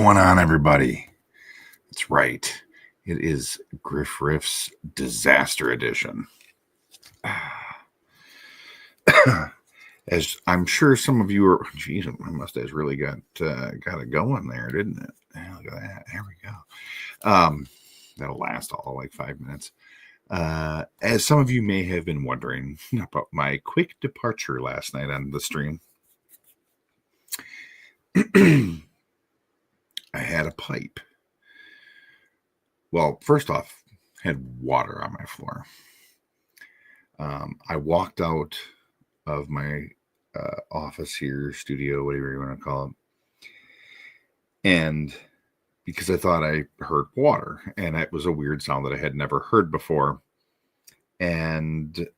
going on, everybody? That's right. It is Grif Riffs Disaster Edition. As I'm sure some of you are, geez, my mustache really got it going there, didn't it? Yeah, look at that. There we go. That'll last all like 5 minutes. As some of you may have been wondering about my quick departure last night on the stream, I had a pipe. Well, first off, had water on my floor. I walked out of my office here, studio, whatever you want to call it, and because I thought I heard water, and it was a weird sound that I had never heard before, and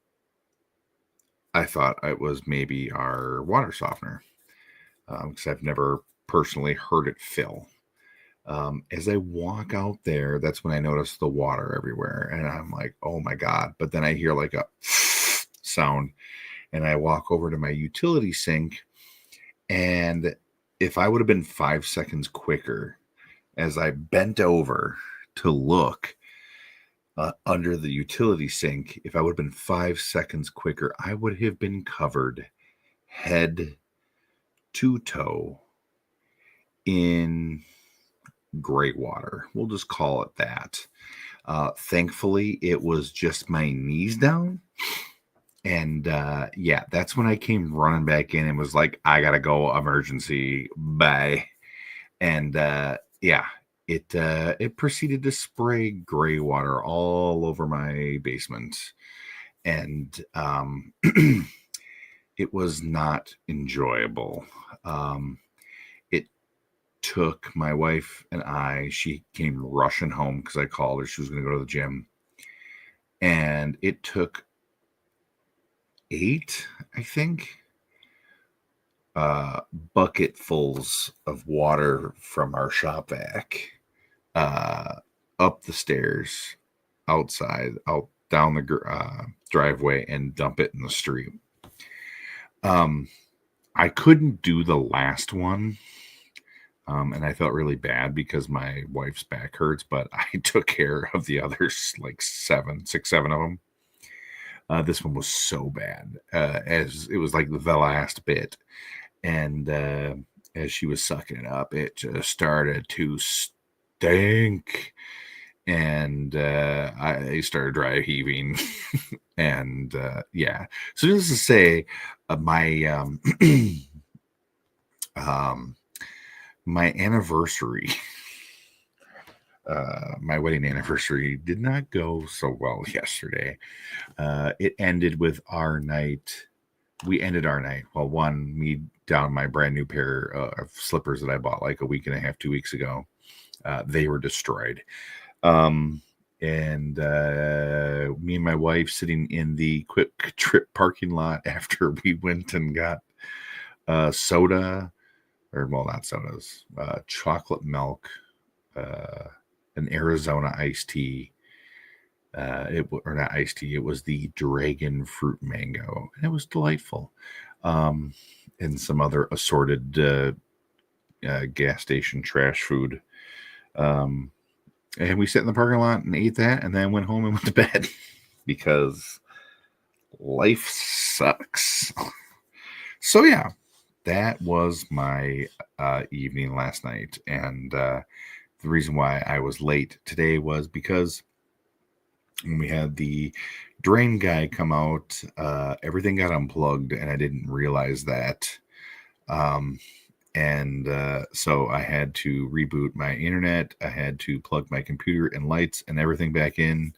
I thought it was maybe our water softener, because I've never personally heard it fill. As I walk out there, that's when I notice the water everywhere, and I'm like, oh my God. But then I hear like a sound, and I walk over to my utility sink, and if I would have been 5 seconds quicker as I bent over to look under the utility sink, if I would have been 5 seconds quicker, I would have been covered head to toe in gray water. We'll just call it that. Thankfully, it was just my knees down. And yeah, that's when I came running back in and was like, I gotta go, emergency, bye. And yeah, it proceeded to spray gray water all over my basement. And it was not enjoyable. It took my wife and she came rushing home because I called her. She was going to go to the gym. And it took 8, I think, bucketfuls of water from our shop vac up the stairs, outside, out down the driveway, and dump it in the street. I couldn't do the last one, and I felt really bad because my wife's back hurts, but I took care of the others, like 7 of them. This one was so bad, as it was like the last bit. And as she was sucking it up, it just started to stink. And I started dry heaving. And yeah. So just to say, my my anniversary, my wedding anniversary did not go so well yesterday. It ended with our night. We ended our night. Well, me down my brand new pair of slippers that I bought like a week and a half, 2 weeks ago. They were destroyed. And me and my wife sitting in the Quick Trip parking lot after we went and got soda, or well, not sodas, chocolate milk, an Arizona iced tea. Or not iced tea. It was the dragon fruit mango, and it was delightful. And some other assorted gas station trash food. And we sat in the parking lot and ate that, and then went home and went to bed because life sucks. So yeah, that was my evening last night, and the reason why I was late today was because when we had the drain guy come out, everything got unplugged, and I didn't realize that. And so I had to reboot my internet. I had to plug my computer and lights and everything back in.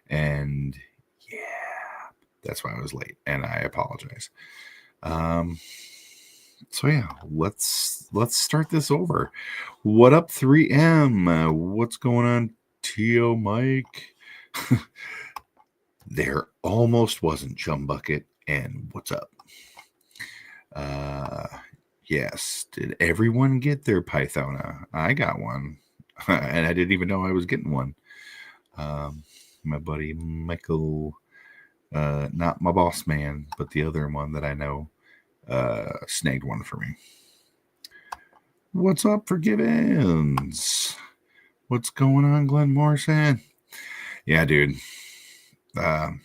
And yeah, that's why I was late, and I apologize. So yeah, let's start this over. What up, 3M? What's going on, T.O. Mike? There almost wasn't Chum Bucket, and what's up? Yes, did everyone get their Pythona? I got one, and I didn't even know I was getting one. My buddy Michael, not my boss man, but the other one that I know, snagged one for me. What's up, Forgivens? What's going on, Glenn Morrison? Yeah, dude. I've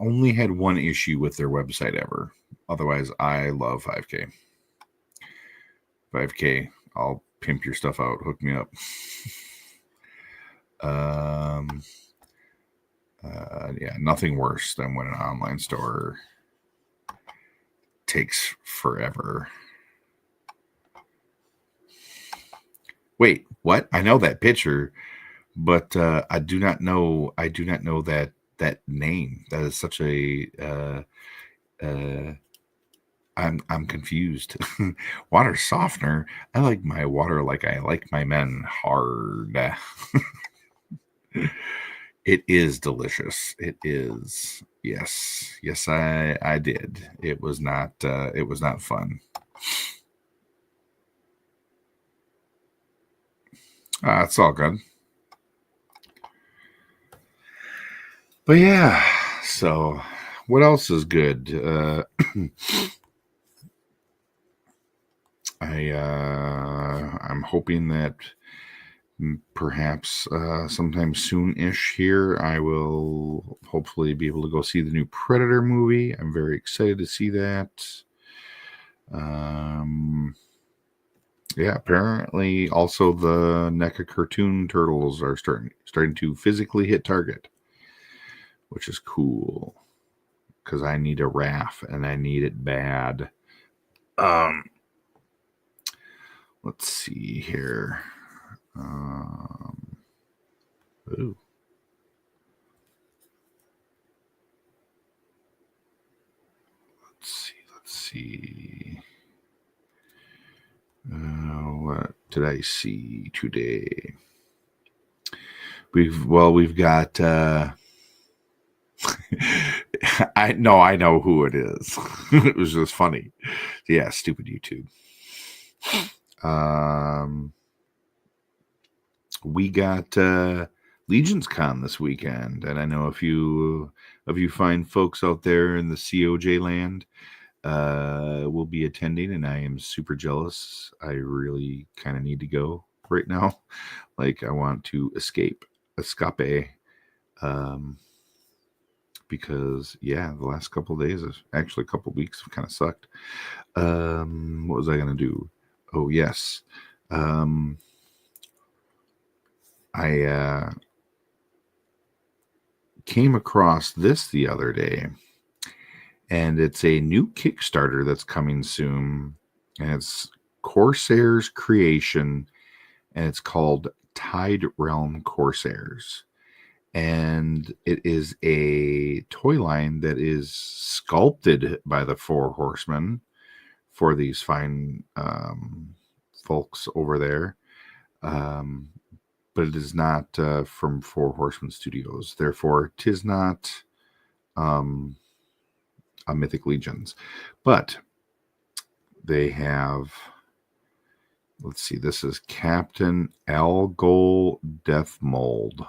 only had one issue with their website ever. Otherwise, I love 5K. 5K. I'll pimp your stuff out. Hook me up. Yeah, nothing worse than when an online store takes forever. Wait, what? I know that picture, but I do not know. I do not know that name. That is such a. I'm confused. Water softener. I like my water like I like my men hard. It is delicious. It is. Yes. Yes, I did. It was not fun. It's all good. But yeah, so what else is good? I'm hoping that perhaps sometime soon-ish here I will hopefully be able to go see the new Predator movie. I'm very excited to see that. Yeah, apparently also the NECA cartoon turtles are starting to physically hit target, which is cool because I need a RAF and I need it bad. Let's see here. Ooh. Let's see. What did I see today? We've got I know who it is. It was just funny. Yeah, stupid YouTube. We got Legions Con this weekend, and I know a few of you fine folks out there in the COJ land will be attending, and I am super jealous. I really kind of need to go right now. Like I want to escape, because yeah, the last couple of days, actually a couple of weeks, have kind of sucked. What was I gonna do? Oh yes, I came across this the other day, and it's a new Kickstarter that's coming soon, and it's Corsair's creation, and it's called Tide Realm Corsairs. And it is a toy line that is sculpted by the Four Horsemen for these fine folks over there. But it is not from Four Horsemen Studios. Therefore, 'tis not a Mythic Legions. But they have, let's see, this is Captain Algol Death Mold.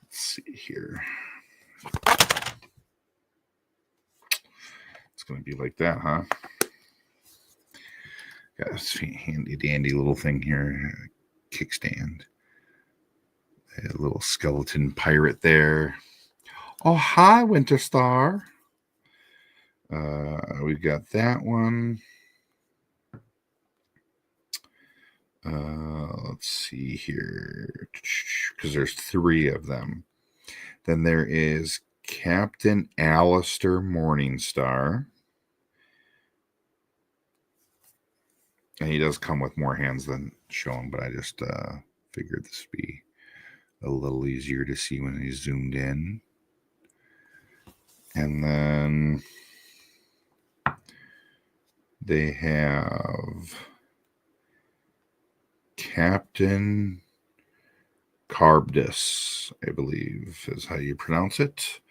Let's see here. It's going to be like that, huh? Got this handy dandy little thing here, kickstand. A little skeleton pirate there. Oh, hi, Winter Star. We've got that one. Let's see here, because there's 3 of them. Then there is Captain Alistair Morningstar. And he does come with more hands than shown, but I just figured this would be a little easier to see when he's zoomed in. And then they have Captain Carbdus, I believe is how you pronounce it.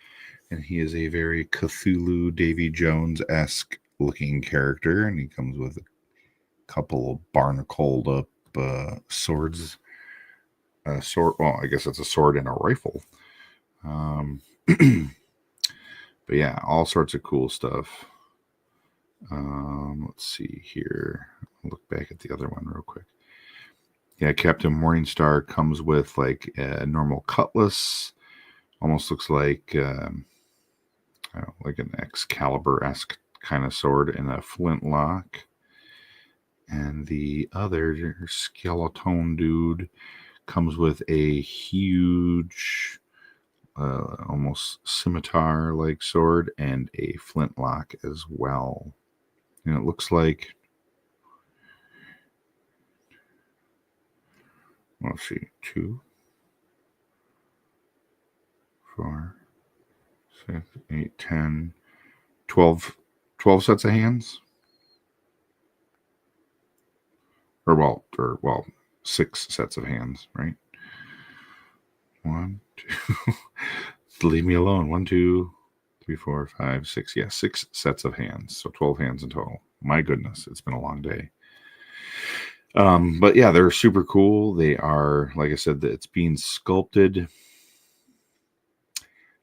And he is a very Cthulhu Davy Jones-esque looking character, and he comes with a couple of barnacled up swords. Well, I guess it's a sword and a rifle. But yeah, all sorts of cool stuff. Let's see here. I'll look back at the other one real quick. Yeah, Captain Morningstar comes with like a normal cutlass. Almost looks like an Excalibur-esque kind of sword and a flintlock. And the other skeleton dude comes with a huge, almost scimitar-like sword and a flintlock as well. And it looks like, let's see, 2, 4, 6, 8, 10, 12 sets of hands. Or 6 sets of hands, right? 1, 2. Leave me alone. 1, 2, 3, 4, 5, 6. Yeah, 6 sets of hands. So 12 hands in total. My goodness, it's been a long day. But yeah, they're super cool. They are, like I said, it's being sculpted.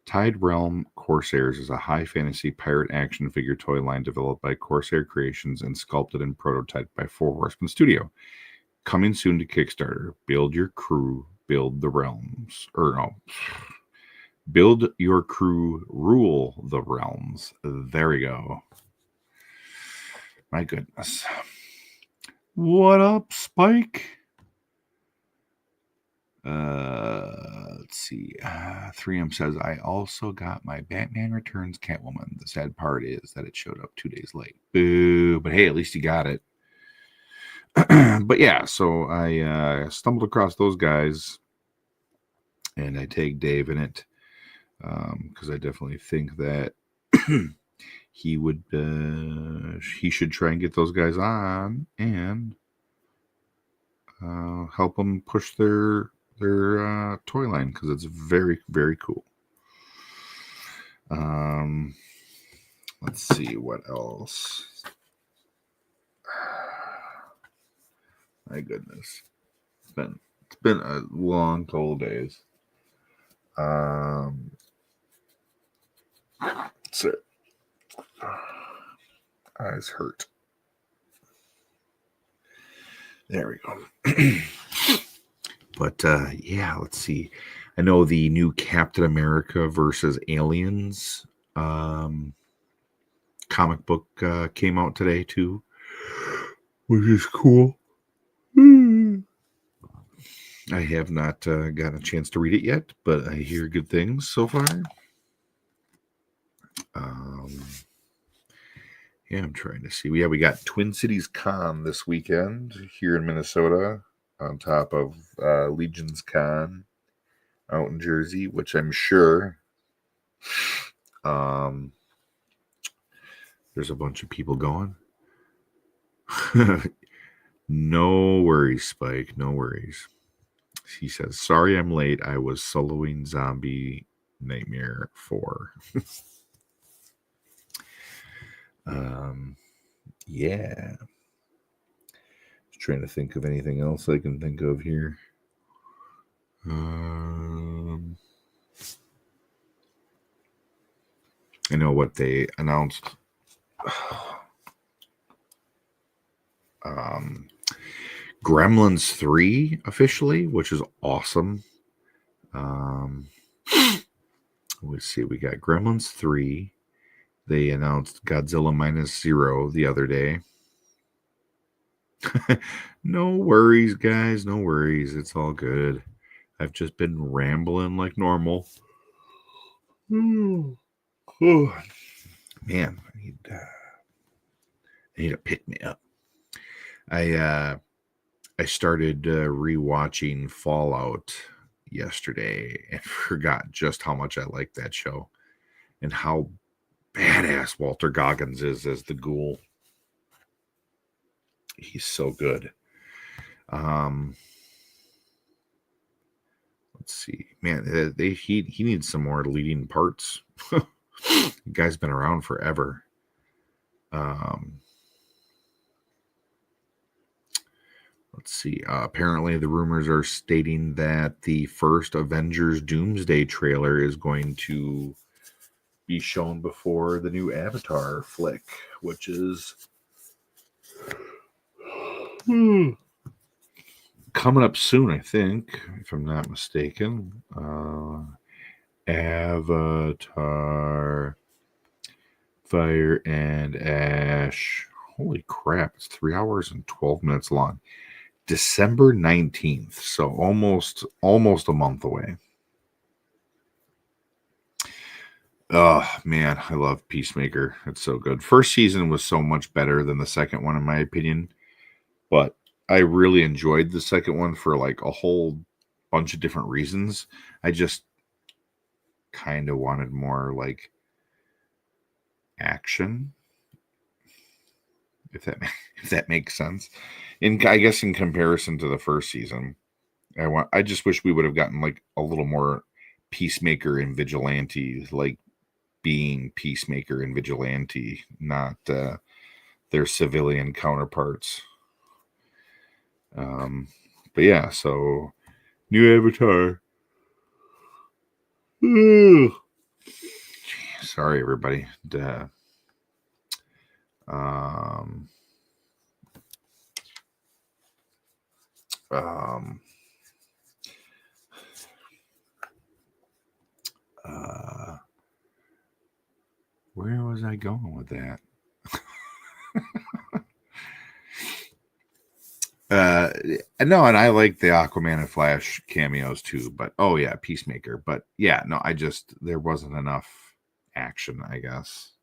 Tide Realm Corsairs is a high fantasy pirate action figure toy line developed by Corsair Creations and sculpted and prototyped by Four Horsemen Studio. Coming soon to Kickstarter. Build your crew, build the realms. Build your crew, rule the realms. There we go. My goodness. What up, Spike? Let's see. 3M says, I also got my Batman Returns Catwoman. The sad part is that it showed up 2 days late. Boo. But hey, at least you got it. But yeah, so I stumbled across those guys and I tagged Dave in it because I definitely think that he should try and get those guys on and help them push their toy line because it's very, very cool. Let's see what else. My goodness, it's been a long couple days. So eyes hurt. There we go. But yeah, let's see. I know the new Captain America versus Aliens comic book came out today too, which is cool. I have not gotten a chance to read it yet, but I hear good things so far. Yeah, I'm trying to see. Yeah, we got Twin Cities Con this weekend here in Minnesota on top of Legion's Con out in Jersey, which I'm sure there's a bunch of people going. No worries, Spike. No worries. He says, sorry I'm late. I was soloing Zombie Nightmare 4. Yeah. Just trying to think of anything else I can think of here. I know what they announced. Gremlins 3 officially, which is awesome. Let's see, we got Gremlins 3. They announced Godzilla Minus Zero the other day. No worries, guys. No worries. It's all good. I've just been rambling like normal. Oh, man, I need to pick me up. I started rewatching Fallout yesterday and forgot just how much I liked that show and how badass Walter Goggins is as the ghoul. He's so good. Let's see, man. He needs some more leading parts. The guy's been around forever. Let's see. Apparently, the rumors are stating that the first Avengers Doomsday trailer is going to be shown before the new Avatar flick, which is coming up soon, I think, if I'm not mistaken. Avatar Fire and Ash. Holy crap, it's 3 hours and 12 minutes long. December 19th, so almost a month away. Oh man, I love Peacemaker. It's so good. First season was so much better than the second one in my opinion, but I really enjoyed the second one for like a whole bunch of different reasons. I just kind of wanted more like action, if that makes sense. I guess in comparison to the first season, I just wish we would have gotten like a little more Peacemaker and Vigilante, like being Peacemaker and Vigilante, not their civilian counterparts. But yeah, so new Avatar. Sorry, everybody. Um, where was I going with that? No, and I like the Aquaman and Flash cameos too, but oh yeah, Peacemaker. But yeah, no, there wasn't enough action, I guess.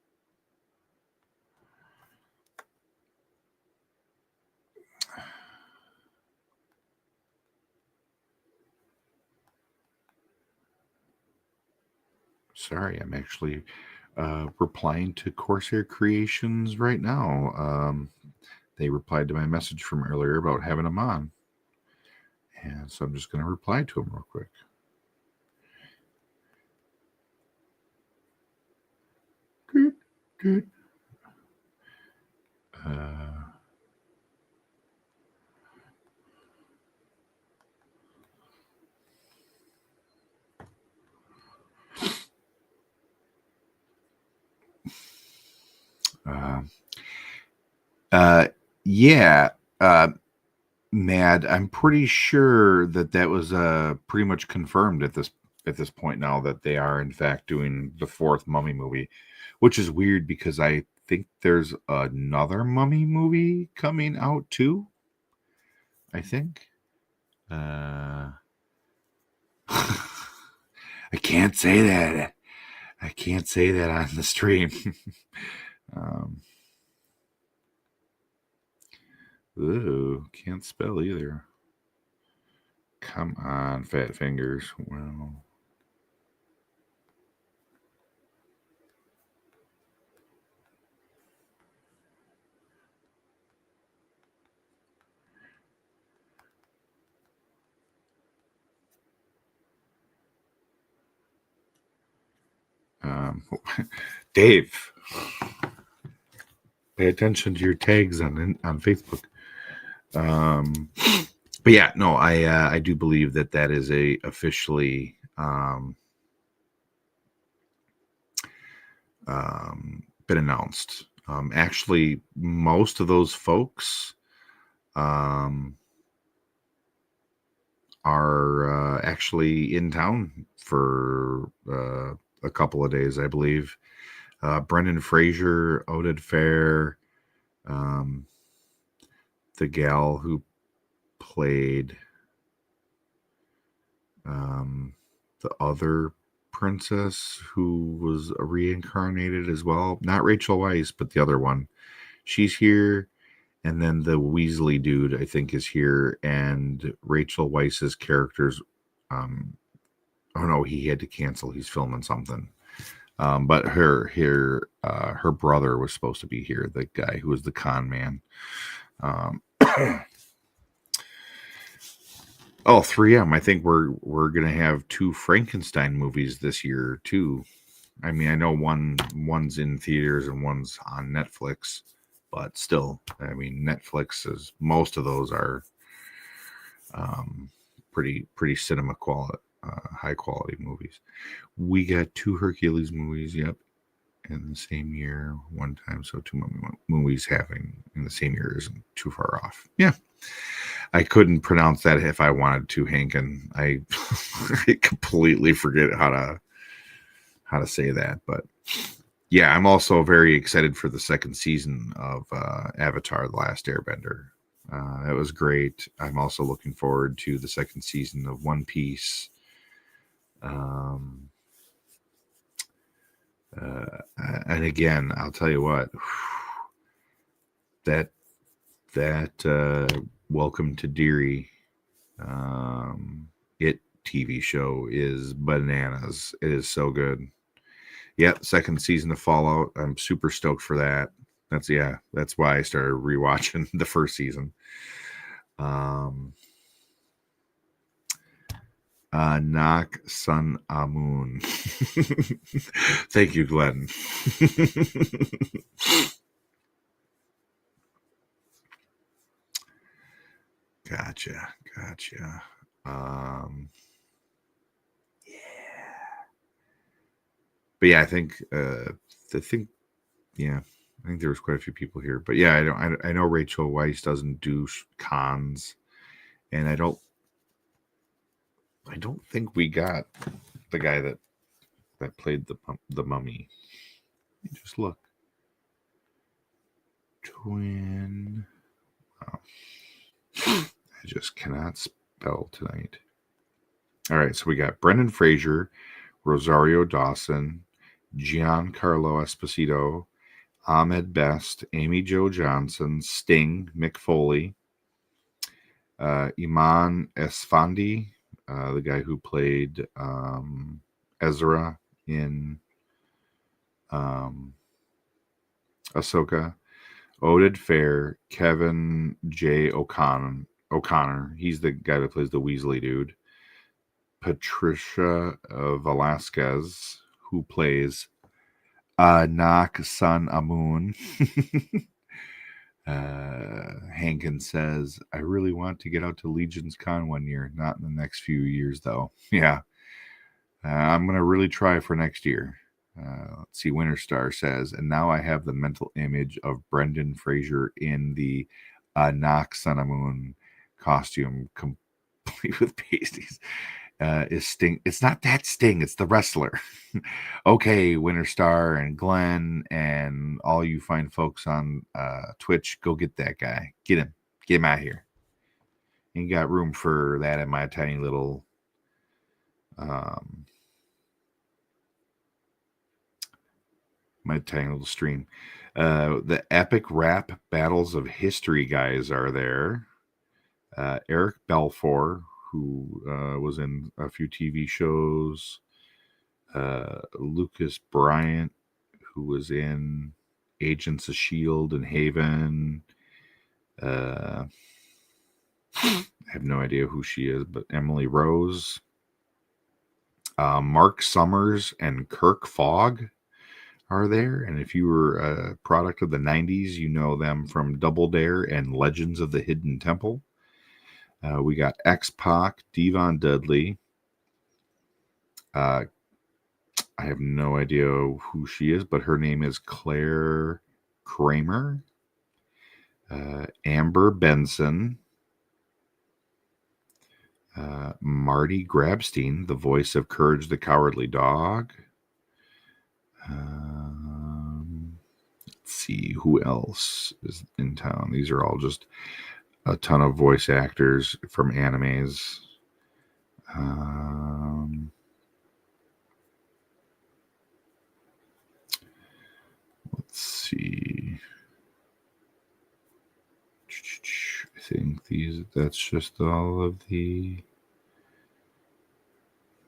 Sorry, I'm actually replying to Corsair Creations right now. They replied to my message from earlier about having them on. And so I'm just going to reply to them real quick. Yeah, Mad. I'm pretty sure that was pretty much confirmed at this point now that they are in fact doing the fourth Mummy movie, which is weird because I think there's another Mummy movie coming out too. I think. I can't say that. I can't say that on the stream. Ooh, can't spell either. Come on, fat fingers. Well. Dave, pay attention to your tags on Facebook. But yeah, no, I do believe that is a officially been announced. Actually, most of those folks are actually in town for a couple of days, I believe. Brendan Fraser, Oded Fair, the gal who played the other princess who was reincarnated as well. Not Rachel Weisz, but the other one. She's here. And then the Weasley dude, I think, is here. And Rachel Weisz's character's, oh no, he had to cancel. He's filming something. But her brother was supposed to be here, the guy who was the con man. Oh, 3M. I think we're gonna have 2 Frankenstein movies this year too. I mean, I know one's in theaters and one's on Netflix, but still, I mean, Netflix is most of those are pretty cinema quality, high quality movies. We got 2 Hercules movies. Yep. in the same year one time. So two movies happening in the same year isn't too far off. Yeah. I couldn't pronounce that if I wanted to, Hank, and I, I completely forget how to say that. But yeah, I'm also very excited for the second season of Avatar: The Last Airbender. That was great. I'm also looking forward to the second season of One Piece. And again, I'll tell you what, that Welcome to Deary It TV show is bananas. It is so good. Yeah, second season of Fallout. I'm super stoked for that. That's why I started rewatching the first season. Knock Sun Amun. Thank you, Glenn. Gotcha. Yeah. But yeah, I think there was quite a few people here. But yeah, I know Rachel Weisz doesn't do cons, and I don't think we got the guy that played the mummy. Just look. Twin. Oh. I just cannot spell tonight. All right, so we got Brendan Fraser, Rosario Dawson, Giancarlo Esposito, Ahmed Best, Amy Jo Johnson, Sting, Mick Foley, Iman Esfandi, the guy who played Ezra in Ahsoka, Oded Fair, Kevin J. O'Connor. He's the guy that plays the Weasley dude. Patricia Velasquez, who plays Nak Sun Amun. Hankins says, I really want to get out to Legion's Con one year. Not in the next few years, though. Yeah. I'm going to really try for next year. Let's see. Winterstar says, and now I have the mental image of Brendan Fraser in the Nak Sun Amun costume, complete with pasties. Is Sting? It's not that Sting. It's the wrestler. Okay, Winterstar and Glenn and all you fine folks on Twitch, go get that guy. Get him out here. Ain't got room for that in my tiny little stream. The epic rap battles of history guys are there. Eric Balfour, who was in a few TV shows. Lucas Bryant, who was in Agents of S.H.I.E.L.D. and Haven. I have no idea who she is, but Emily Rose. Mark Summers and Kirk Fogg are there. And if you were a product of the 90s, you know them from Double Dare and Legends of the Hidden Temple. We got X-Pac, Devon Dudley. I have no idea who she is, but her name is Claire Kramer. Amber Benson. Marty Grabstein, the voice of Courage the Cowardly Dog. Let's see who else is in town. These are all just a ton of voice actors from animes. Let's see. I think that's just all of the...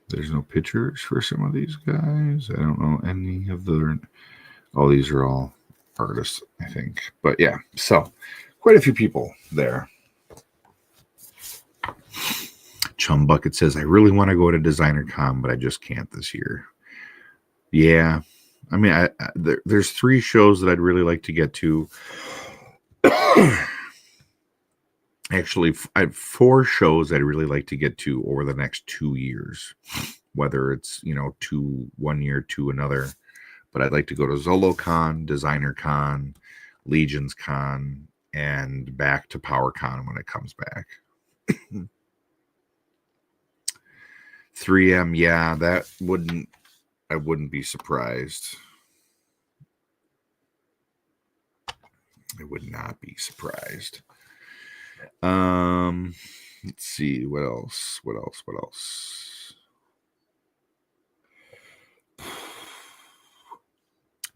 There's no pictures for some of these guys. I don't know any of the... Oh, these are all artists, I think. But yeah, so quite a few people there. Chum Bucket says, I really want to go to Designer Con, but I just can't this year. Yeah. I mean, there's 3 shows that I'd really like to get to. Actually, I have 4 shows I'd really like to get to over the next 2 years, whether it's, 1 year to another. but I'd like to go to ZoloCon, Designer Con, Legions Con, and back to PowerCon when it comes back. 3M, yeah, I wouldn't be surprised. I would not be surprised. Let's see, what else?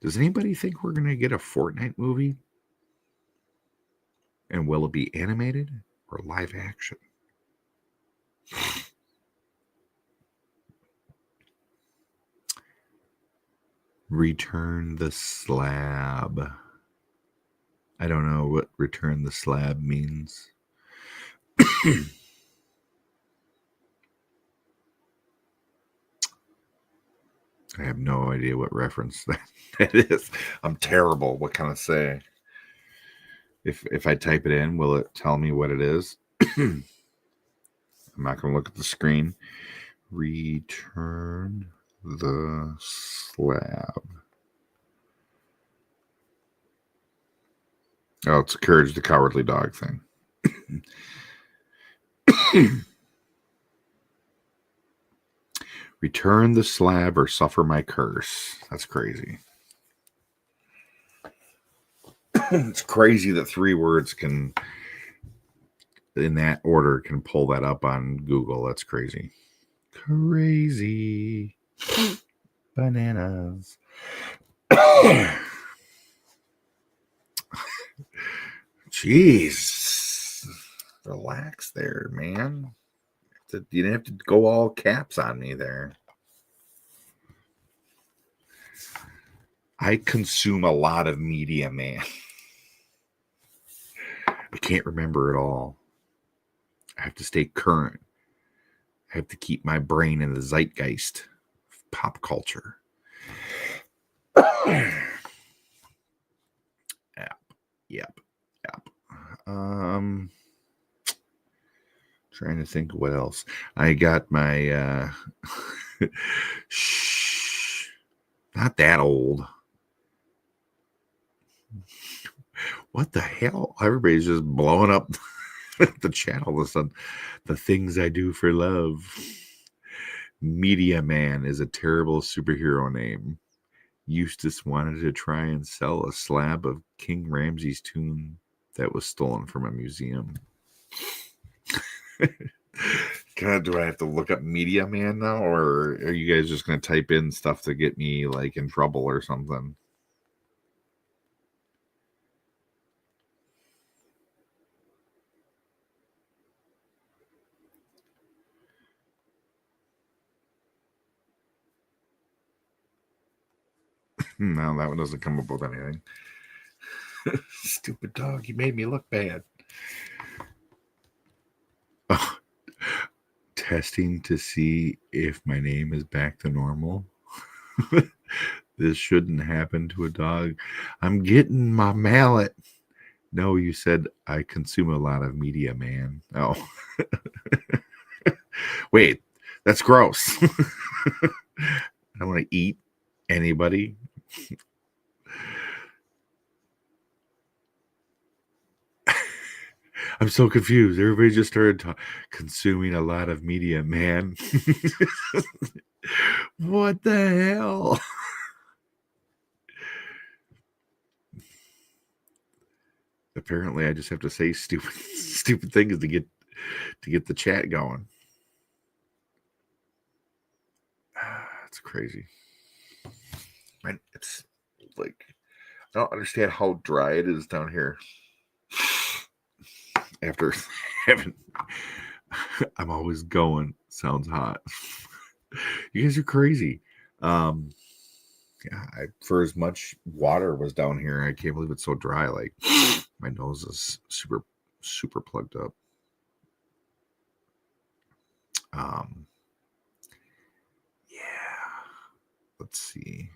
Does anybody think we're gonna get a Fortnite movie? And will it be animated or live action? Return the slab. I don't know what return the slab means. I have no idea what reference that is. I'm terrible. What can I say? If I type it in, will it tell me what it is? I'm not going to look at the screen. Return the slab. Oh, it's Courage the Cowardly Dog thing. Return the slab or suffer my curse. That's crazy. It's crazy that 3 words can, in that order, can pull that up on Google. That's crazy. Crazy. Bananas. Jeez. Relax there, man. You didn't have to go all caps on me there. I consume a lot of media, man. I can't remember it all. I have to stay current. I have to keep my brain in the zeitgeist of pop culture. Yep. Trying to think what else. I got my not that old. What the hell? Everybody's just blowing up the channel all of a sudden. The things I do for love. Media Man is a terrible superhero name. Eustace wanted to try and sell a slab of King Ramses' tomb that was stolen from a museum. God, do I have to look up Media Man now, or are you guys just going to type in stuff to get me like in trouble or something? No, that one doesn't come up with anything. Stupid dog, you made me look bad. Oh, testing to see if my name is back to normal. This shouldn't happen to a dog. I'm getting my mallet. No, you said I consume a lot of media, man. Oh. Wait, that's gross. I don't want to eat anybody. I'm so confused. Everybody just started consuming a lot of media, man. What the hell? Apparently, I just have to say stupid things to get the chat going. It's crazy. And it's like, I don't understand how dry it is down here. After having, I'm always going. Sounds hot. You guys are crazy. Yeah, for as much water was down here, I can't believe it's so dry. Like my nose is super plugged up. Yeah. Let's see.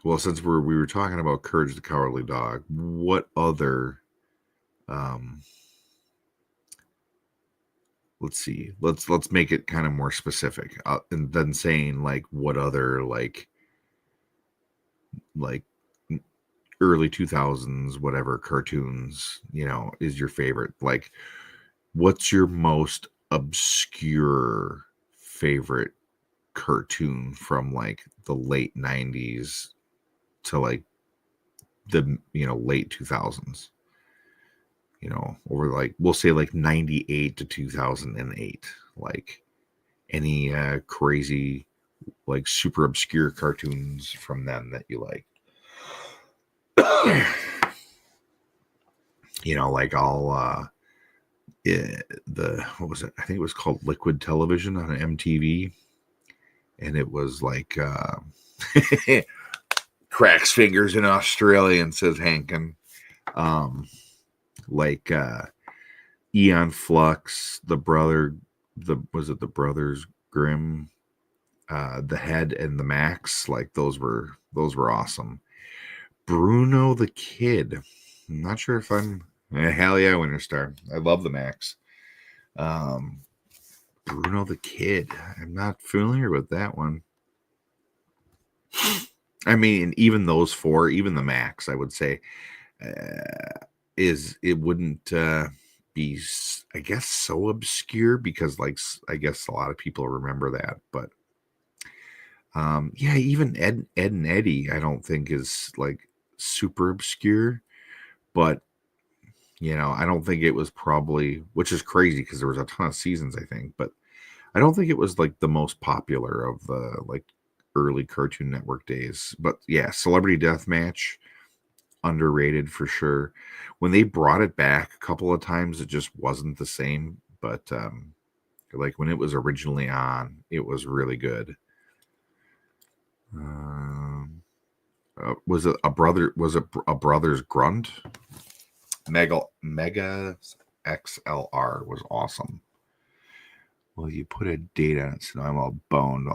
Well, since we were talking about Courage the Cowardly Dog, what other let's see. Let's make it kind of more specific, and then saying like what other like early 2000s whatever cartoons is your favorite. Like, what's your most obscure favorite cartoon from like the late 90s to like the late 2000s, over like we'll say like 98 to 2008, like any crazy like super obscure cartoons from them that you like. Like all what was it? I think it was called Liquid Television on MTV, and it was like cracks fingers in Australian, says Hankin. Like Eon Flux, the Brothers Grimm, the Head and the Max. Like those were awesome. Bruno the Kid. I'm not sure if I'm hell yeah, Winterstar. I love the Max. Bruno the Kid. I'm not familiar with that one. I mean, even those four, even the Max, I would say, it wouldn't be, I guess, so obscure because, like, I guess a lot of people remember that. But yeah, even Ed and Eddie, I don't think is like super obscure, but I don't think it was probably, which is crazy because there was a ton of seasons, I think, but I don't think it was like the most popular of the like early Cartoon Network days. But yeah, Celebrity Deathmatch, underrated for sure. When they brought it back a couple of times, it just wasn't the same. But like when it was originally on, it was really good. Was it a Brothers Grunt? Mega XLR was awesome. Well, you put a date on it, so I'm all boned.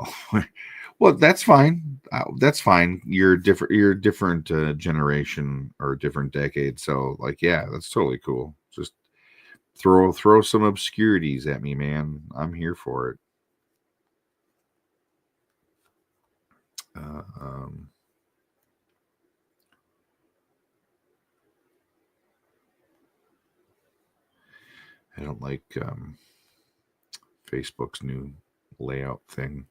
Well, that's fine. That's fine. You're different. You're a different generation or different decade. So, like, yeah, that's totally cool. Just throw some obscurities at me, man. I'm here for it. I don't like Facebook's new layout thing.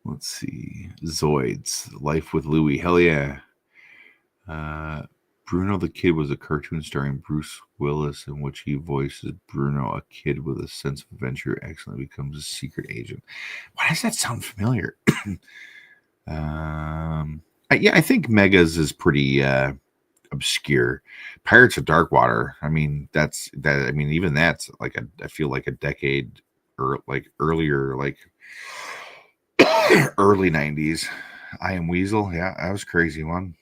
Let's see. Zoids, Life with Louie. Hell yeah. Bruno the Kid was a cartoon starring Bruce Willis in which he voices Bruno, a kid with a sense of adventure, accidentally becomes a secret agent. Why does that sound familiar? I think Megas is pretty obscure. Pirates of Darkwater. I mean, that's that. I mean, even that's like I feel like a decade or like earlier, like early 90s. I Am Weasel. Yeah, that was a crazy one.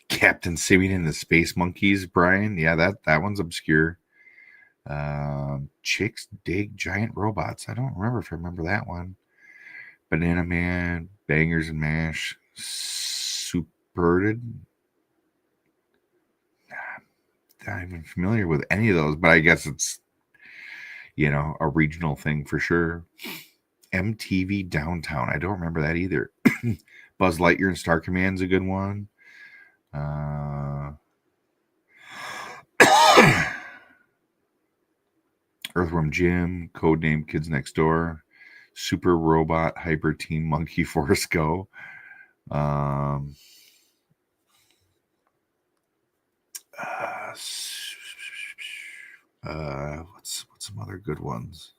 Captain Simian and the Space Monkeys, Brian. Yeah, that one's obscure. Chicks Dig Giant Robots. I don't remember if I remember that one. Banana Man, Bangers and Mash, Superted. Not even familiar with any of those, but I guess it's a regional thing for sure. MTV Downtown. I don't remember that either. Buzz Lightyear and Star Command's a good one. Earthworm Jim, Codename Kids Next Door, Super Robot, Hyper Team Monkey Force Go. What's some other good ones?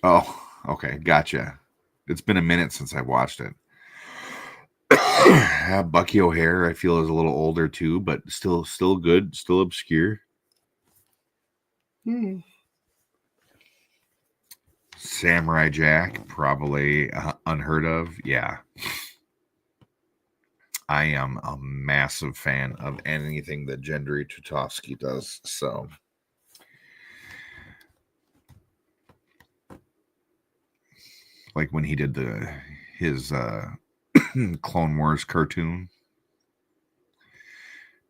Oh, okay, gotcha. It's been a minute since I watched it. Bucky O'Hare, I feel, is a little older too, but still good, still obscure. Samurai Jack, probably unheard of. Yeah. I am a massive fan of anything that Gendry Tutovsky does. So, like when he did his Clone Wars cartoon.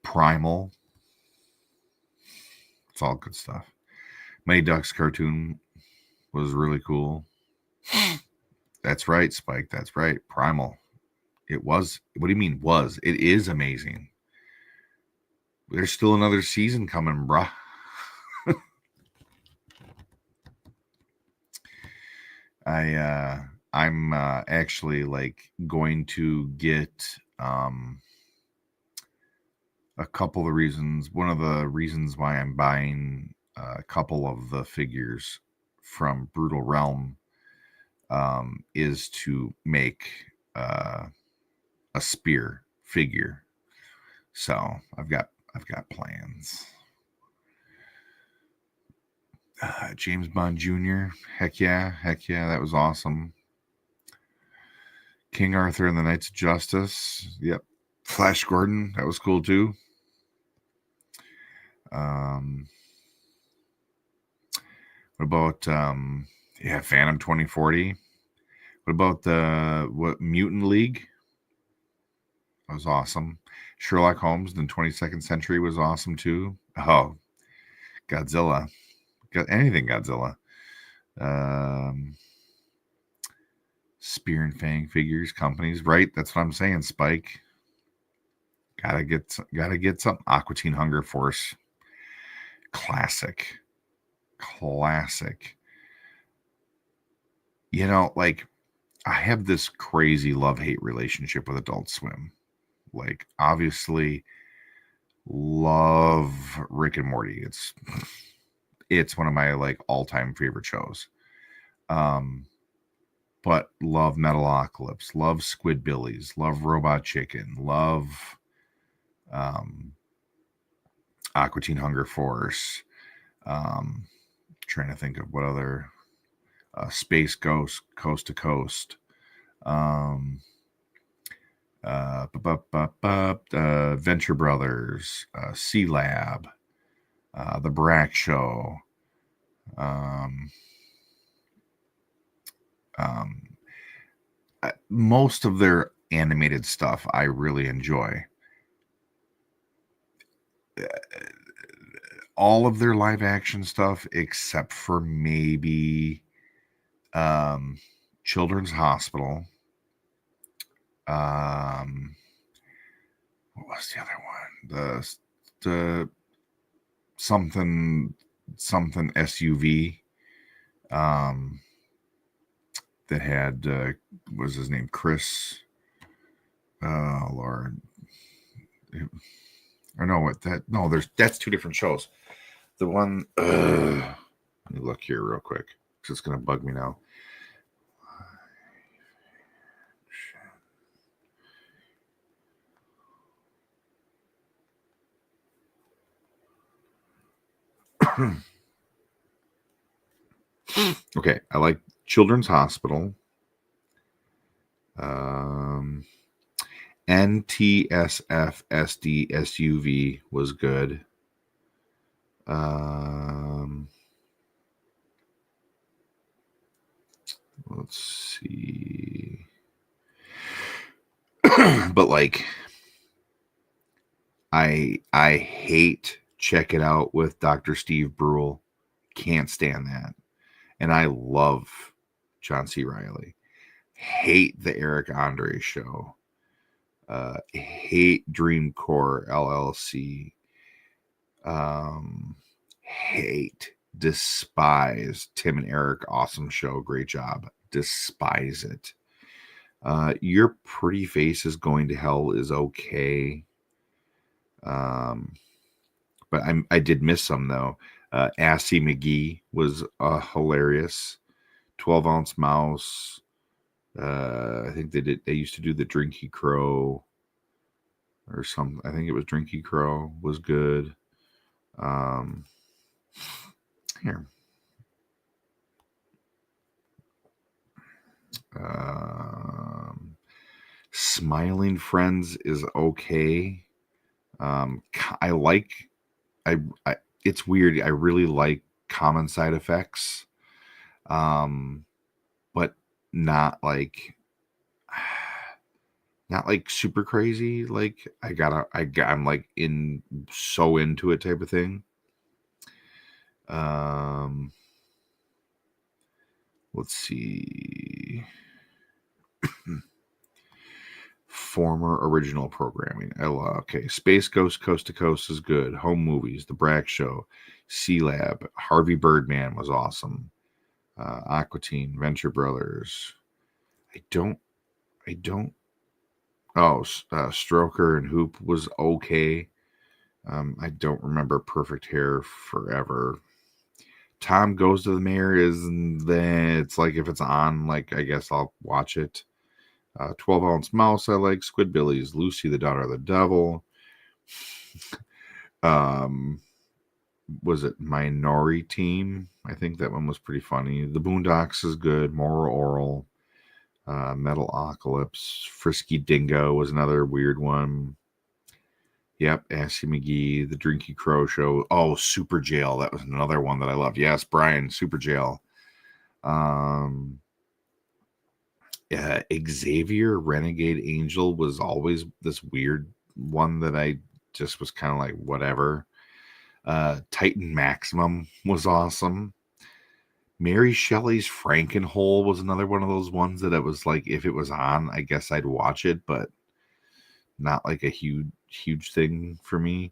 Primal. It's all good stuff. Mighty Ducks cartoon was really cool. That's right, Spike. That's right. Primal. It was. What do you mean was? It is amazing. There's still another season coming, bruh. I'm actually like going to get a couple of reasons. One of the reasons why I'm buying a couple of the figures from Brutal Realm is to make a spear figure. So I've got plans. James Bond Jr. Heck yeah, that was awesome. King Arthur and the Knights of Justice. Yep. Flash Gordon, that was cool too. What about Phantom 2040? What about the Mutant League? That was awesome. Sherlock Holmes in the 22nd Century was awesome too. Oh, Godzilla. Got anything Godzilla. Spear and Fang figures companies, right? That's what I'm saying, Spike. Gotta get some Aqua Teen Hunger Force. Classic. You know, like I have this crazy love-hate relationship with Adult Swim. Like, obviously, love Rick and Morty. It's one of my like all-time favorite shows. But love Metalocalypse, love Squidbillies, love Robot Chicken, love Aqua Teen Hunger Force. Trying to think of what other Space Ghost, Coast to Coast. Venture Brothers, C Lab, The Brack Show. Most of their animated stuff I really enjoy. All of their live action stuff except for maybe Children's Hospital. What was the other one? The something SUV that had what was his name? Chris. Oh Lord. Or no, what that? No, that's two different shows. The one. Let me look here real quick because it's gonna bug me now. Okay, I like Children's Hospital. NTSF SD SUV was good. Let's see. But like I hate Check It Out with Dr. Steve Brule. Can't stand that. And I love John C. Reilly. Hate the Eric Andre show. Hate Dream Corps LLC. Hate, despise Tim and Eric Awesome Show. Great job. Despise it. Your Pretty Face is Going to Hell is okay. But I did miss some though. Assy McGee was hilarious. 12-ounce mouse. I think they used to do the Drinky Crow or something. I think it was Drinky Crow was good. Here. Smiling Friends is okay. It's weird. I really like Common Side Effects. But not like Not like super crazy. Like I'm like so into it type of thing. Let's see. Former original programming. Okay. Space Ghost Coast to Coast is good. Home Movies, The Brack Show, C Lab, Harvey Birdman was awesome. Aqua Teen, Venture Brothers. I don't. Oh, Stroker and Hoop was okay. I don't remember Perfect Hair Forever. Tom Goes to the Mayor is then it's like if it's on, like I guess I'll watch it. 12 Ounce Mouse I like. Squidbillies, Lucy the Daughter of the Devil. um was it Minority Team? I think that one was pretty funny. The Boondocks is good. Moral Oral, Metalocalypse, Frisky Dingo was another weird one. Yep, Assy McGee, The Drinky Crow Show. Oh, Super Jail. That was another one that I loved. Yes, Brian, Super Jail. Xavier Renegade Angel was always this weird one that I just was kind of like, whatever. Titan Maximum was awesome. Mary Shelley's Frankenhole was another one of those ones that it was like, if it was on, I guess I'd watch it, but not like a huge thing for me.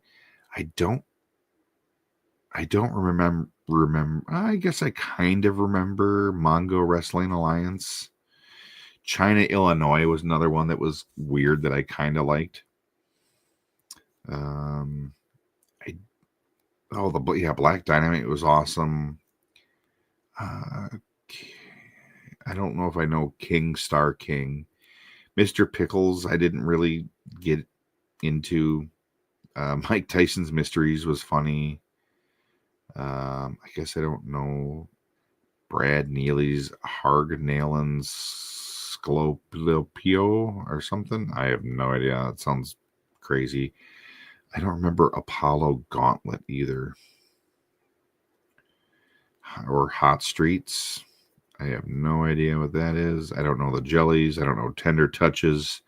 I don't remember. I guess I kind of remember Mongo Wrestling Alliance. China, Illinois was another one that was weird that I kind of liked. Black Dynamite was awesome. I don't know if I know King Star King. Mr. Pickles, I didn't really get into. Mike Tyson's Mysteries was funny. I guess I don't know. Brad Neely's Hargnailen's Sclopio or something. I have no idea. It sounds crazy. I don't remember Apollo Gauntlet either. Or Hot Streets. I have no idea what that is. I don't know the Jellies. I don't know Tender Touches.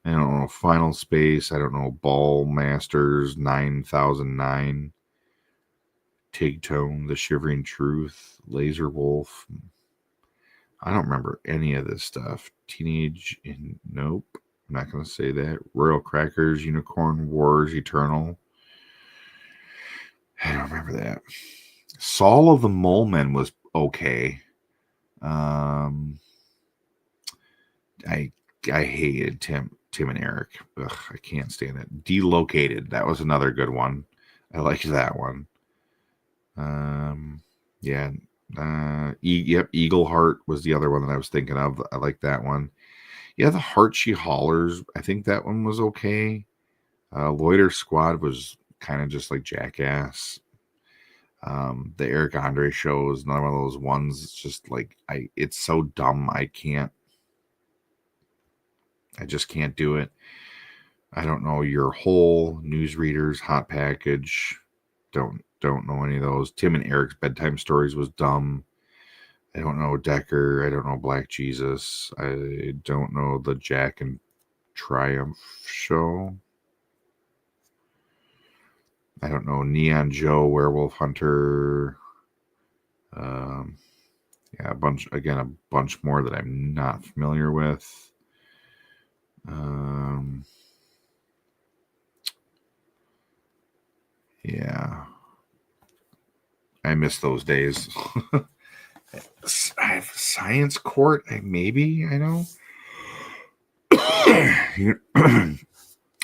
I don't know Final Space. I don't know Ball Masters 9009. Tig Tone, The Shivering Truth, Laser Wolf. I don't remember any of this stuff. Nope. I'm not going to say that. Royal Crackers, Unicorn Wars, Eternal. I don't remember that. Saul of the Mole Men was okay. I hated Tim and Eric. Ugh, I can't stand it. Delocated. That was another good one. I liked that one. Yeah. Eagle Heart was the other one that I was thinking of. I like that one. Yeah, the Heart She Hollers. I think that one was okay. Loiter Squad was kind of just like Jackass. The Eric Andre show is another one of those ones. It's just like it's so dumb. I just can't do it. I don't know your whole newsreaders, Hot Package. Don't know any of those. Tim and Eric's Bedtime Stories was dumb. I don't know Decker. I don't know Black Jesus. I don't know the Jack and Triumph show. I don't know Neon Joe, Werewolf Hunter. A bunch more that I'm not familiar with. Yeah. I miss those days. I have Science Court. Maybe I know.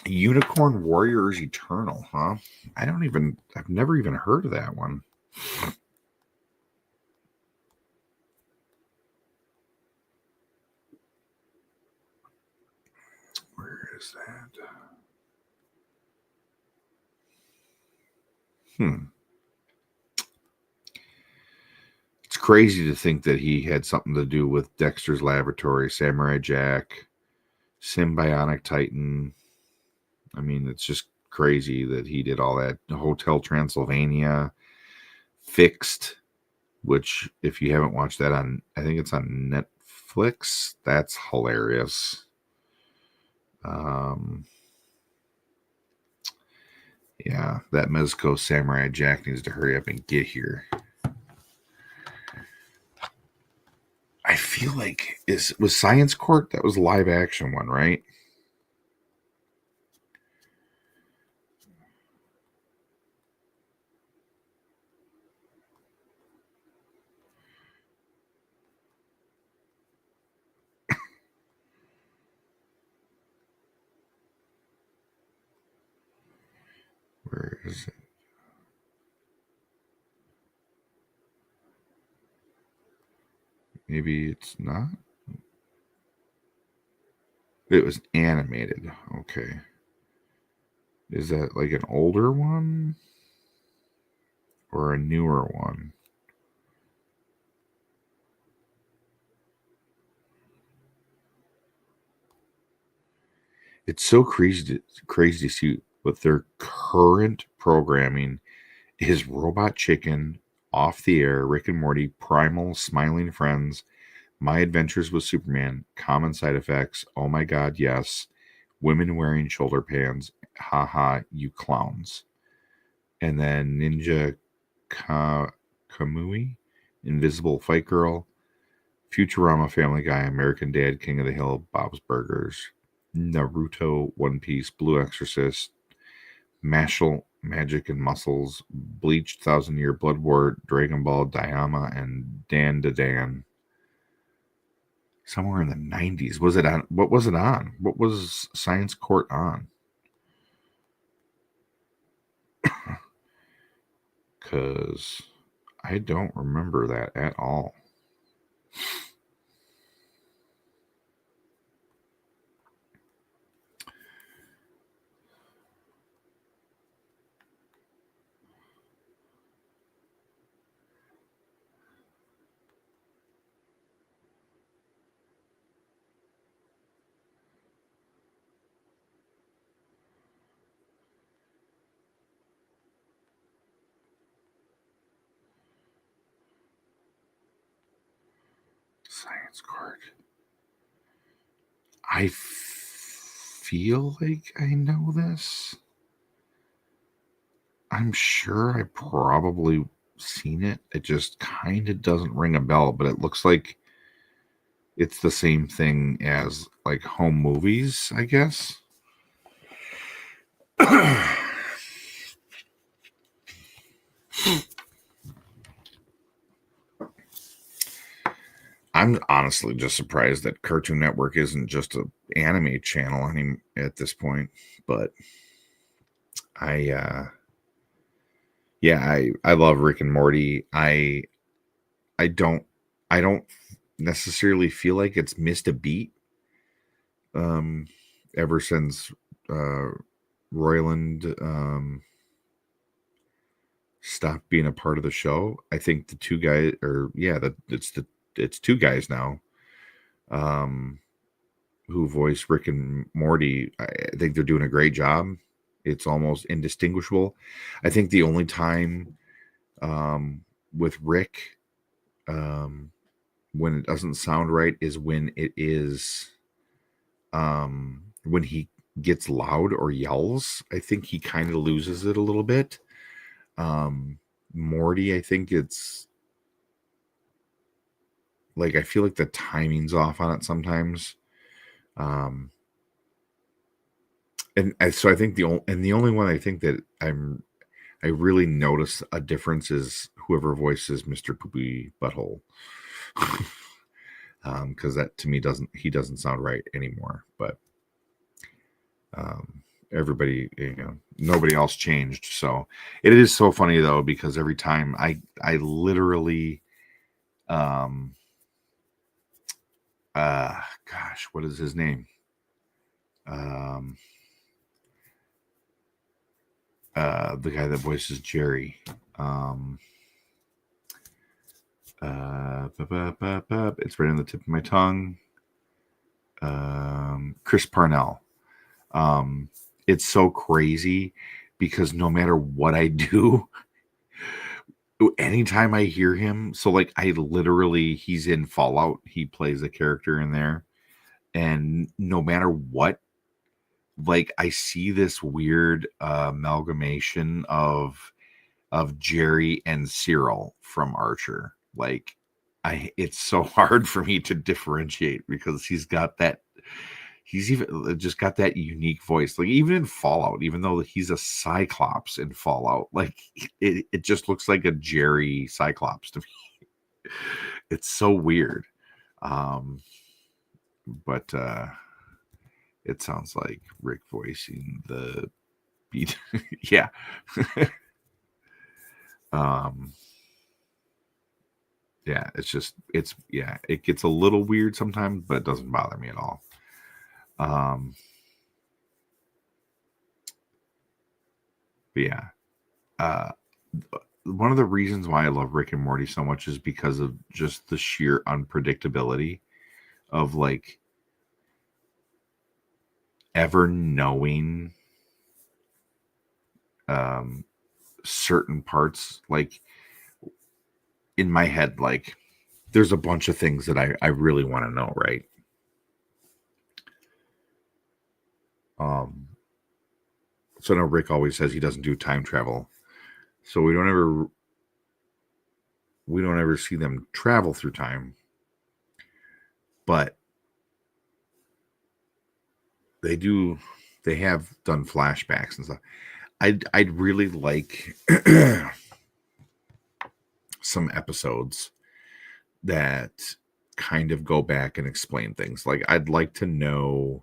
Unicorn Warriors Eternal, huh? I've never even heard of that one. Where is that? It's crazy to think that he had something to do with Dexter's Laboratory, Samurai Jack, Symbionic Titan. I mean, it's just crazy that he did all that. Hotel Transylvania, Fixed, which if you haven't watched that I think it's on Netflix. That's hilarious. Yeah, that Mezco Samurai Jack needs to hurry up and get here. I feel like was Science Court, that was a live action one, right? Where is it? Maybe it's not. It was animated. Okay. Is that like an older one or a newer one? It's so crazy to see with their current programming is Robot Chicken, Off the Air, Rick and Morty, Primal, Smiling Friends, My Adventures with Superman, Common Side Effects, Oh My God, Yes, Women Wearing Shoulder Pads, Haha, You Clowns. And then Ninja Kamui, Invisible Fight Girl, Futurama, Family Guy, American Dad, King of the Hill, Bob's Burgers, Naruto, One Piece, Blue Exorcist, Mashal, Magic and Muscles, Bleach, Thousand Year Blood War, Dragon Ball, Diama, and Dan to Dan. Somewhere in the 90s. Was it on? What was it on? What was Science Court on? Because I don't remember that at all. Science Court. I feel like I know this. I'm sure I probably seen it. It just kind of doesn't ring a bell, but it looks like it's the same thing as like home movies, I guess. I'm honestly just surprised that Cartoon Network isn't just a anime channel at this point. But I yeah, I love Rick and Morty. I don't I don't necessarily feel like it's missed a beat um ever since uh Royland stopped being a part of the show. I think the two guys, or yeah, it's two guys now, um, who voice Rick and Morty. I think they're doing a great job. It's almost indistinguishable. I think the only time um, with Rick when it doesn't sound right is when it is when he gets loud or yells. I think he kind of loses it a little bit. Um, Morty, I think it's like I feel like the timing's off on it sometimes. Um, so I think the only one I think that I really notice a difference is whoever voices Mr. Poopy Butthole. Because that to me doesn't sound right anymore. But everybody, nobody else changed. So it is so funny though, because every time I literally gosh, what is his name? Um the guy that voices Jerry. It's right on the tip of my tongue. Chris Parnell. It's so crazy because no matter what I do, anytime I hear him, so like I literally, he's in Fallout. He plays a character in there, and no matter what like I see this weird amalgamation of Jerry and Cyril from Archer. Like it's so hard for me to differentiate because he's even just got that unique voice. Like even in Fallout, even though he's a Cyclops in Fallout, like it just looks like a Jerry Cyclops to me. It's so weird. But it sounds like Rick voicing the beat. Yeah. Yeah, it gets a little weird sometimes, but it doesn't bother me at all. But yeah. One of the reasons why I love Rick and Morty so much is because of just the sheer unpredictability of like ever knowing certain parts. Like in my head, like there's a bunch of things that I really want to know, right? So I know Rick always says he doesn't do time travel, so we don't ever see them travel through time, but they have done flashbacks and stuff. I'd really like some episodes that kind of go back and explain things. Like I'd like to know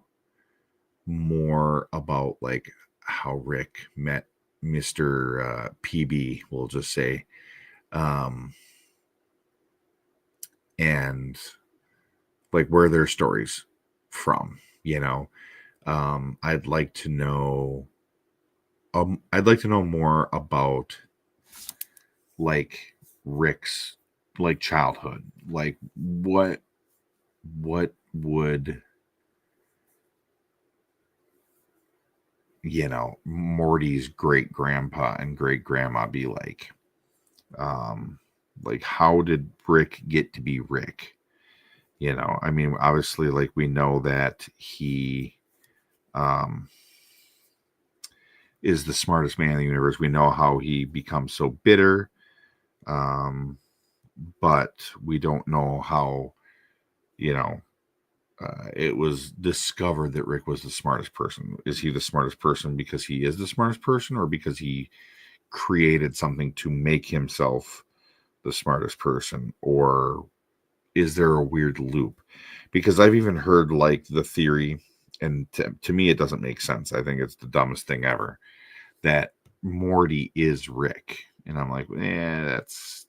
more about like how Rick met Mr. PB, we'll just say. And like where their stories from, you know. I'd like to know more about like Rick's like childhood. Like what would Morty's great grandpa and great grandma be like? Like how did Rick get to be Rick? I mean, obviously, like we know that he is the smartest man in the universe. We know how he becomes so bitter, but we don't know how, it was discovered that Rick was the smartest person. Is he the smartest person because he is the smartest person, or because he created something to make himself the smartest person? Or is there a weird loop? Because I've even heard like the theory, and to me it doesn't make sense. I think it's the dumbest thing ever, that Morty is Rick. And I'm like, that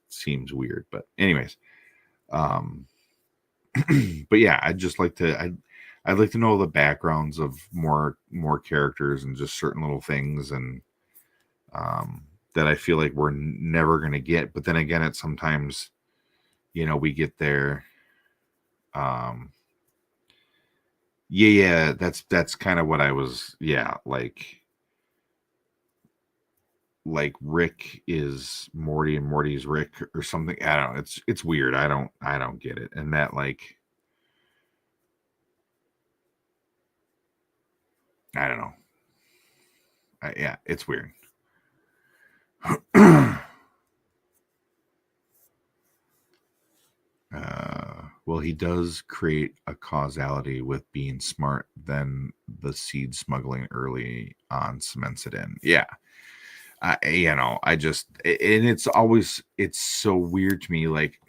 seems weird. But anyways, but yeah, I'd like to know the backgrounds of more characters and just certain little things, and that I feel like we're never going to get. But then again, it sometimes, we get there. Yeah, that's kind of what I was. Yeah, like Rick is Morty and Morty is Rick or something. I don't know. It's weird. I don't get it. And that like, I don't know. Yeah, it's weird. Well, he does create a causality with being smart, then the seed smuggling early on cements it in. Yeah. I just, and it's so weird to me, like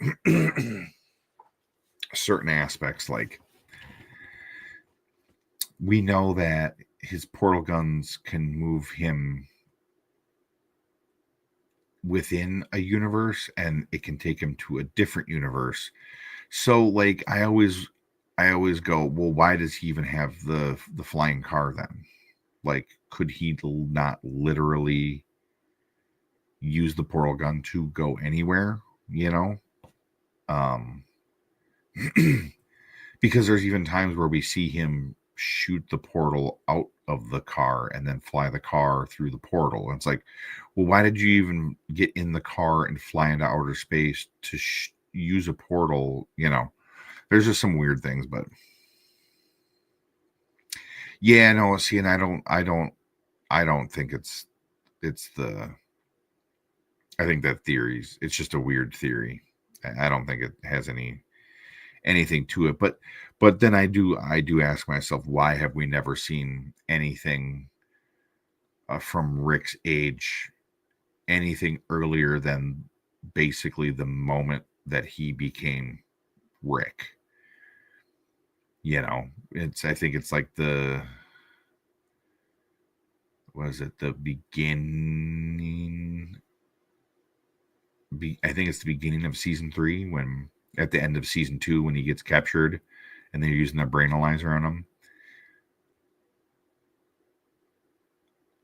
certain aspects, like we know that his portal guns can move him within a universe and it can take him to a different universe. So like I always go, well, why does he even have the flying car then? Like, could he not literally use the portal gun to go anywhere, because there's even times where we see him shoot the portal out of the car and then fly the car through the portal. And it's like, well, why did you even get in the car and fly into outer space to use a portal? There's just some weird things, but Yeah, no, see, and I don't think it's I think that theory's, it's just a weird theory. I don't think it has anything to it. But then I do ask myself, why have we never seen anything from Rick's age, anything earlier than basically the moment that he became Rick? You know, I think it's like was it the beginning? I think it's the beginning of season 3, when at the end of season 2 when he gets captured, and they're using the brain analyzer on him.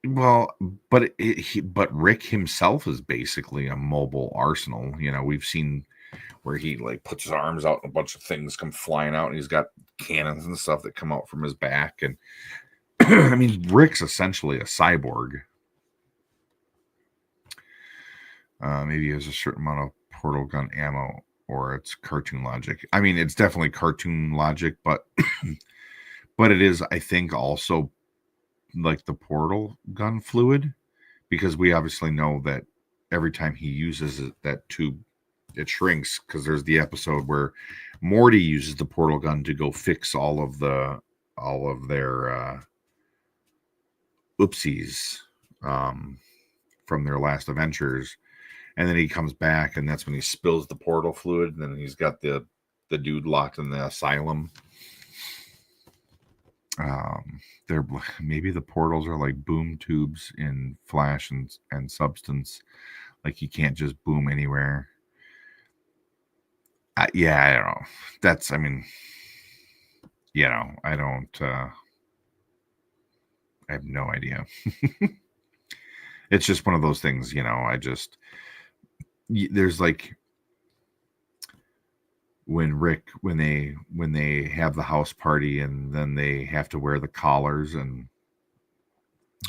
Well, but Rick himself is basically a mobile arsenal. You know, we've seen where he like puts his arms out and a bunch of things come flying out, and he's got cannons and stuff that come out from his back. And I mean, Rick's essentially a cyborg. Maybe he has a certain amount of portal gun ammo, or it's cartoon logic. I mean, it's definitely cartoon logic, but but it is, I think, also like the portal gun fluid, because we obviously know that every time he uses it, that tube, it shrinks, because there's the episode where Morty uses the portal gun to go fix all of their oopsies from their last adventures, and then he comes back, and that's when he spills the portal fluid, and then he's got the dude locked in the asylum. They're, maybe the portals are like boom tubes in Flash and Substance, like you can't just boom anywhere. Yeah, I don't know. That's, I mean, you know, I don't. I have no idea. It's just one of those things, you know. There's like when they have the house party, and then they have to wear the collars and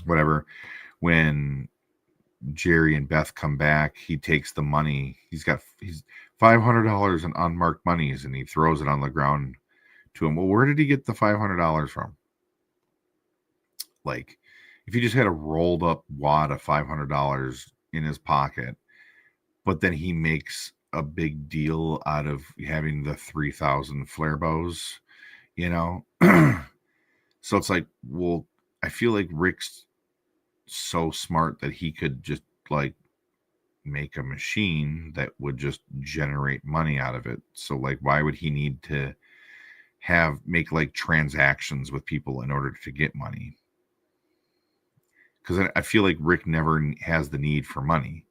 whatever. When Jerry and Beth come back, he takes the money. He's $500 in unmarked monies, and he throws it on the ground to him. Well, where did he get the $500 from? Like, if he just had a rolled up wad of $500 in his pocket, but then he makes a big deal out of having the 3,000 flare bows, you know? So it's like, well, I feel like Rick's so smart that he could just like make a machine that would just generate money out of it. So like, why would he need to make like transactions with people in order to get money? Because I feel like Rick never has the need for money.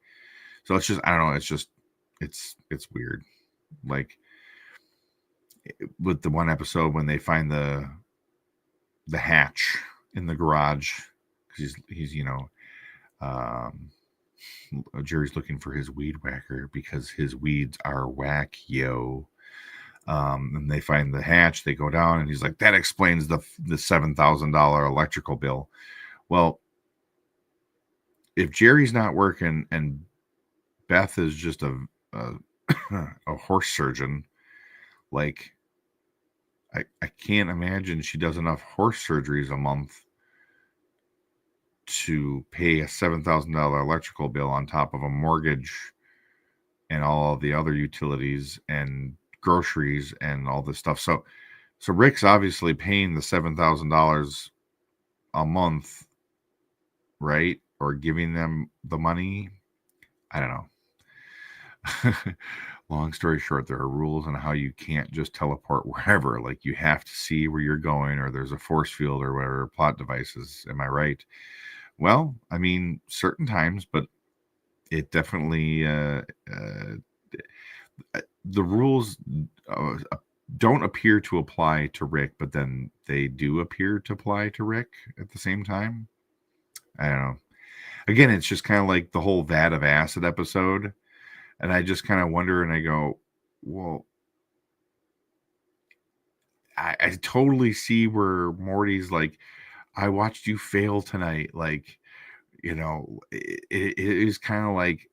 So it's just, I don't know. It's just, it's weird. Like with the one episode when they find the hatch in the garage, because he's Jerry's looking for his weed whacker because his weeds are whack, yo. And they find the hatch, they go down, and he's like, that explains the $7,000 electrical bill. Well, if Jerry's not working and Beth is just a a horse surgeon, like I can't imagine she does enough horse surgeries a month to pay a $7,000 electrical bill on top of a mortgage and all the other utilities and groceries and all this stuff. So Rick's obviously paying the $7,000 a month, right? Or giving them the money. I don't know. Long story short, there are rules on how you can't just teleport wherever. Like, you have to see where you're going, or there's a force field or whatever, plot devices. Am I right? Well, I mean, certain times, but it definitely the rules don't appear to apply to Rick, but then they do appear to apply to Rick at the same time. I don't know. Again, it's just kind of like the whole vat of acid episode. And I just kind of wonder, and I go, well, I totally see where Morty's like, I watched you fail tonight. Like, you know, it is kind of like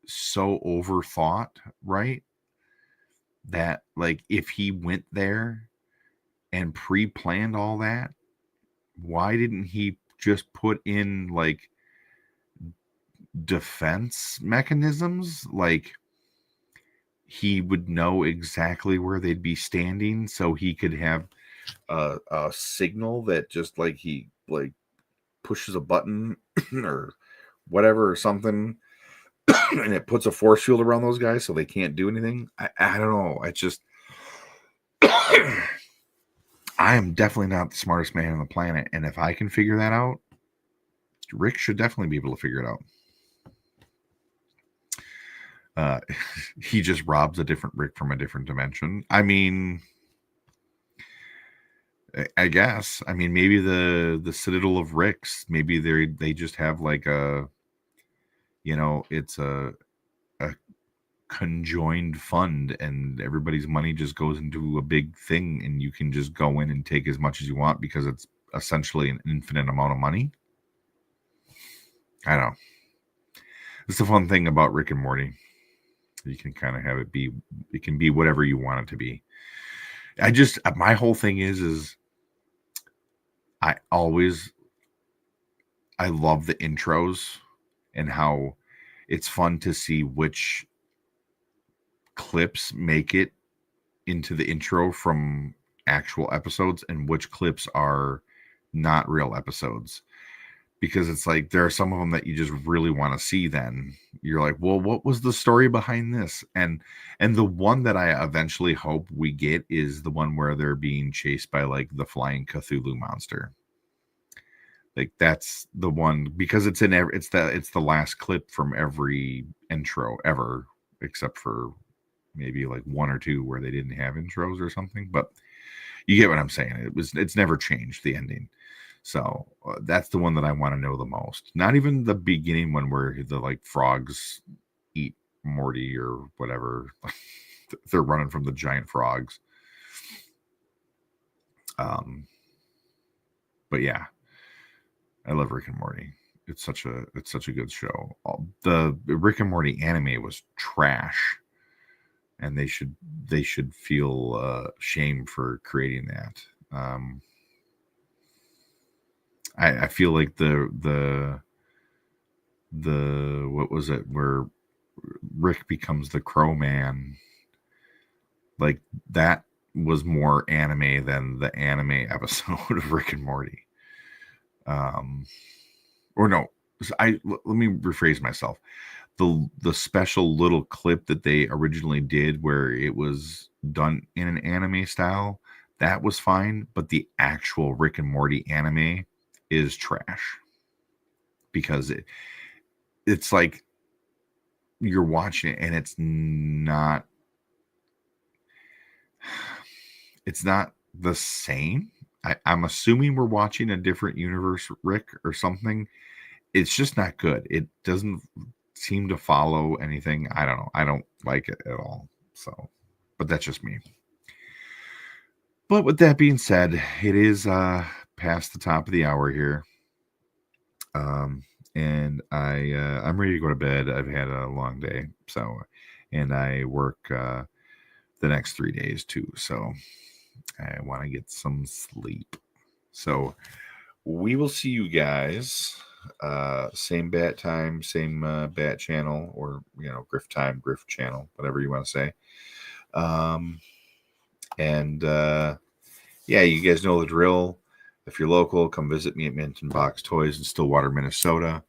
so overthought, right? That like if he went there and pre-planned all that, why didn't he just put in like defense mechanisms? Like he would know exactly where they'd be standing, so he could have a signal that just like he like pushes a button or whatever or something, and it puts a force field around those guys so they can't do anything. I don't know. I just I am definitely not the smartest man on the planet, and if I can figure that out, Rick should definitely be able to figure it out. He just robs a different Rick from a different dimension. I mean, I guess. I mean, maybe the Citadel of Ricks. Maybe they just have like a, it's a conjoined fund, and everybody's money just goes into a big thing, and you can just go in and take as much as you want because it's essentially an infinite amount of money. I don't know. It's the fun thing about Rick and Morty. You can kind of have it be. It can be whatever you want it to be. My whole thing is I love the intros and how it's fun to see which clips make it into the intro from actual episodes and which clips are not real episodes. Because it's like there are some of them that you just really want to see. Then you're like, well, what was the story behind this? And the one that I eventually hope we get is the one where they're being chased by like the flying Cthulhu monster. Like that's the one, because it's the last clip from every intro ever, except for maybe like one or two where they didn't have intros or something. But you get what I'm saying. It's never changed, the ending. So that's the one that I want to know the most. Not even the beginning one where the like frogs eat Morty or whatever. They're running from the giant frogs. But yeah, I love Rick and Morty. It's such a good show. The Rick and Morty anime was trash, and they should feel shame for creating that. I feel like the what was it where Rick becomes the Crow Man, like that was more anime than the anime episode of Rick and Morty. Or no, let me rephrase myself. The special little clip that they originally did where it was done in an anime style, that was fine, but the actual Rick and Morty anime is trash, because it's like you're watching it and it's not the same. I'm assuming we're watching a different universe Rick or something. It's just not good. It doesn't seem to follow anything. I don't know. I don't like it at all. So, but that's just me. But with that being said, it is past the top of the hour here. And I'm ready to go to bed. I've had a long day. So, and I work the next 3 days too. So I want to get some sleep. So we will see you guys. Same bat time, same bat channel, or Grif time, Grif channel, whatever you want to say. And yeah, you guys know the drill. If you're local, come visit me at Mint and Box Toys in Stillwater, Minnesota.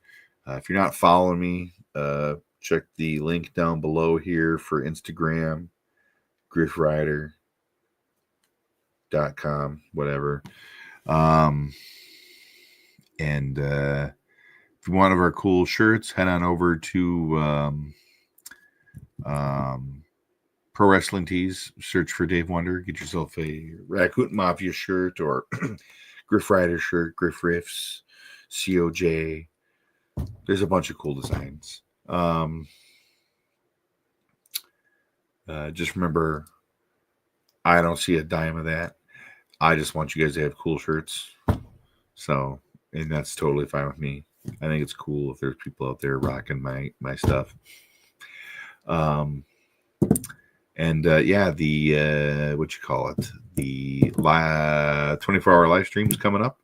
If you're not following me, check the link down below here for Instagram, grifrider.com, whatever. And if you want one of our cool shirts, head on over to Pro Wrestling Tees. Search for Dave Wonder. Get yourself a Raccoon Mafia shirt or Grif Rider shirt, Grif Riffs, COJ. There's a bunch of cool designs. Just remember, I don't see a dime of that. I just want you guys to have cool shirts. So, and that's totally fine with me. I think it's cool if there's people out there rocking my stuff. And yeah, the what you call it, the 24-hour live stream is coming up.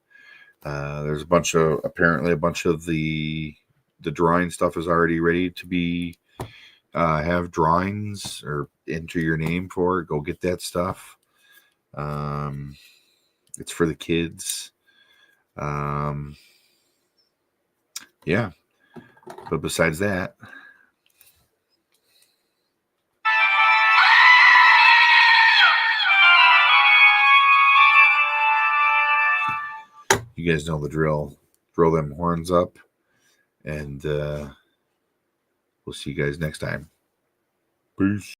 There's apparently a bunch of the drawing stuff is already ready to be have drawings or enter your name for. Go get that stuff. It's for the kids. Yeah, but besides that, you guys know the drill. Throw them horns up, and we'll see you guys next time. Peace.